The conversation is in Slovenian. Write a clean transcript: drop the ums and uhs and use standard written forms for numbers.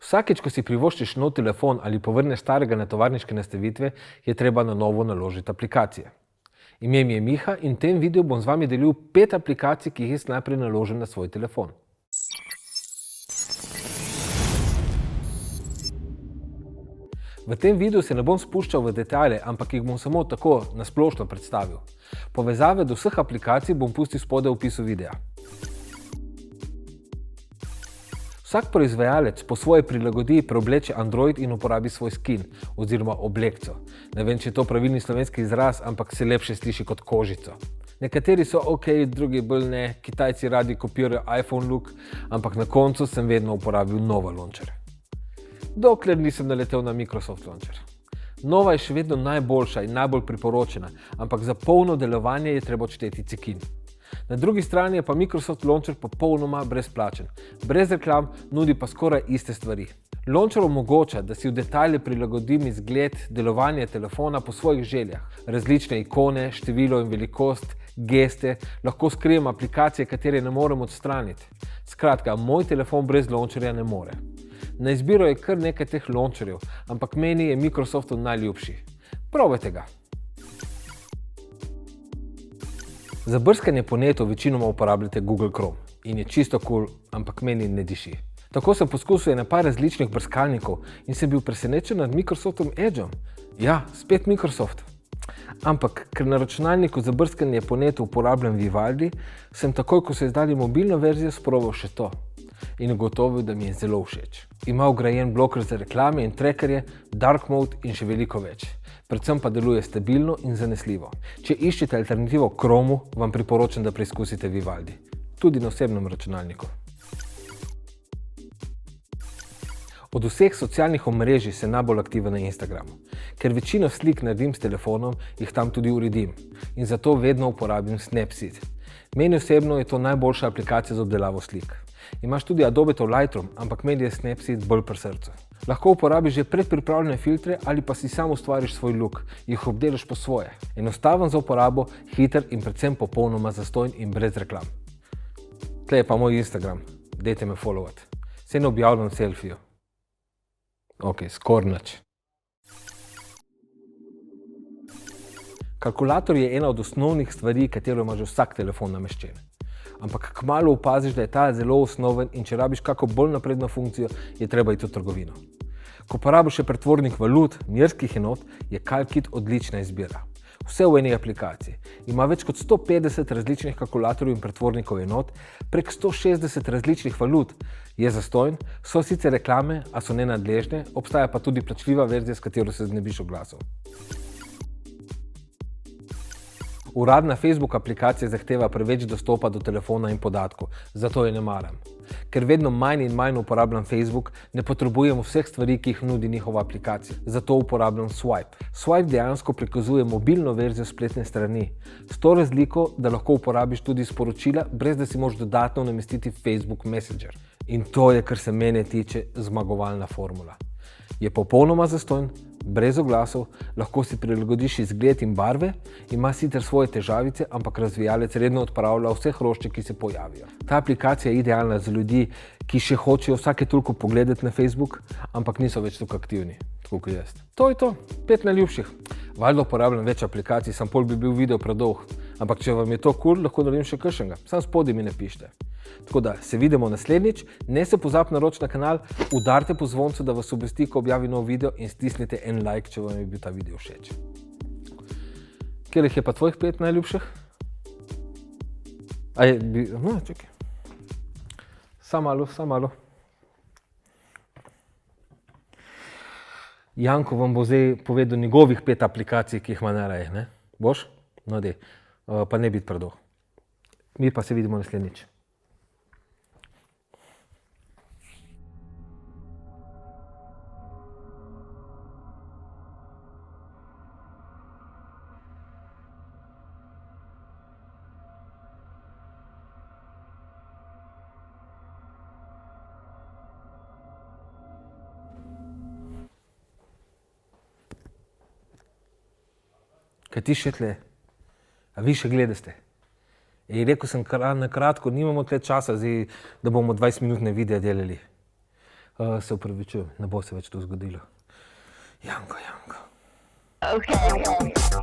Vsakeč, ko si privoščiš nov telefon ali povrneš starega na tovarniške nastavitve, je treba na novo naložiti aplikacije. Ime mi je Miha in v tem videu bom z vami delil 5 aplikacij, ki jih jaz najprej naložim na svoj telefon. V tem videu se ne bom spuščal v detajle, ampak jih bom samo tako nasplošno predstavil. Povezave do vseh aplikacij bom pustil spodaj v opisu videa. Vsak proizvajalec po svoje prilagodi preobleče Android in uporabi svoj skin oziroma oblekco. Ne vem, če je to pravilni slovenski izraz, ampak se lepše sliši kot kožico. Nekateri so ok, drugi bolj ne, Kitajci radi kopirajo iPhone look, ampak na koncu sem vedno uporabil Nova Launcher. Dokler nisem naletel na Microsoft Launcher. Nova je še vedno najboljša in najbolj priporočena, ampak za polno delovanje je treba odšteti cekin. Na drugi strani je pa Microsoft Launcher popolnoma brezplačen. Brez reklam, nudi pa skoraj iste stvari. Launcher omogoča, da si v detajle prilagodim izgled delovanja telefona po svojih željah. Različne ikone, število in velikost, geste, lahko skrijem aplikacije, katere ne morem odstraniti. Skratka, moj telefon brez launcherja ne more. Na izbiro je kar nekaj teh launcherjev, ampak meni je Microsoftov najljubši. Probajte ga. Za brskanje po netu večinoma uporabljate Google Chrome in je čisto cool, ampak meni ne diši. Tako sem poskusil na par različnih brskalnikov in sem bil presenečen nad Microsoftom Edgeom. Ja, spet Microsoft. Ampak, ker na računalniku za brskanje po netu uporabljam Vivaldi, sem takoj, ko so izdali mobilno verzijo, sprobal še to. In ugotovil, da mi je zelo všeč. Ima vgrajen bloker za reklame in trackerje, dark mode in še veliko več. Predvsem pa deluje stabilno in zanesljivo. Če iščete alternativo Chromu, vam priporočam, da preizkusite Vivaldi. Tudi na osebnem računalniku. Od vseh socialnih omrežij sem najbolj aktiven na Instagramu. Ker večino slik naredim s telefonom, jih tam tudi uredim. In zato vedno uporabim Snapseed. Meni osebno je to najboljša aplikacija za obdelavo slik. Imaš tudi Adobetov Lightroom, ampak meni je Snapseed bolj pri srcu. Lahko uporabiš že predpripravljene filtre ali pa si sam ustvariš svoj look, jih obdelaš po svoje. Enostaven za uporabo, hiter in predvsem popolnoma zastonj in brez reklam. Tle je pa moj Instagram, dajte me followat. Saj ne objavljam selfijo. Ok, skoraj nič. Kalkulator je ena od osnovnih stvari, katero ima že vsak telefon nameščen. Ampak kmalu opaziš, da je ta zelo osnoven in če rabiš kako bolj napredno funkcijo, je treba iti v trgovino. Ko porabiš še pretvornik valut, merskih enot, je CalKit odlična izbira. Vse v eni aplikaciji. Ima več kot 150 različnih kalkulatorjev in pretvornikov enot, prek 160 različnih valut. Je zastonj, so sicer reklame, a so nenadležne, obstaja pa tudi plačljiva verzija, s katero se znebiš oglasov. Uradna Facebook aplikacija zahteva preveč dostopa do telefona in podatkov, zato je ne maram. Ker vedno manj in manj uporabljam Facebook, ne potrebujem vseh stvari, ki jih nudi njihova aplikacija. Zato uporabljam Swype. Swype dejansko prikazuje mobilno verzijo spletne strani. S to razliko, da lahko uporabiš tudi sporočila, brez da si moraš dodatno namestiti Facebook Messenger. In to je, kar se mene tiče, zmagovalna formula. Je popolnoma zastonj, brez oglasov, lahko si prilagodiš izgled in barve, ima sicer svoje težavice, ampak razvijalec redno odpravlja vse hrošče, ki se pojavijo. Ta aplikacija je idealna za ljudi, ki še hočejo vsake toliko pogledati na Facebook, ampak niso več tako aktivni, tako kot jaz. To je to, 5 najljubših. Valjda uporabljam več aplikacij, sam pol bi bil video predolg, ampak če vam je to cool, lahko naredim še kakšnega, sam spodaj mi napišite. Tako da se vidimo naslednjič, ne se pozabi naročiti na kanal, udarite po zvoncu, da vas obvesti, ko objavi nov video in stisnite en like, če vam je bil ta video všeč. Katerih je pa tvojih 5 najljubših? Čakaj. Samo malo. Janko vam bo zdaj povedal njegovih 5 aplikacij, ki jih ima najraje, ne? Boš? No, dej. Pa ne biti predolg. Mi pa se vidimo naslednjič. Kaj ti še tle? A vi še gledaste? In rekel sem na kratko, nimamo tle časa, da bomo 20-minutne videe delali. Se upravičujem, ne bo se več to zgodilo. Janko. Okay.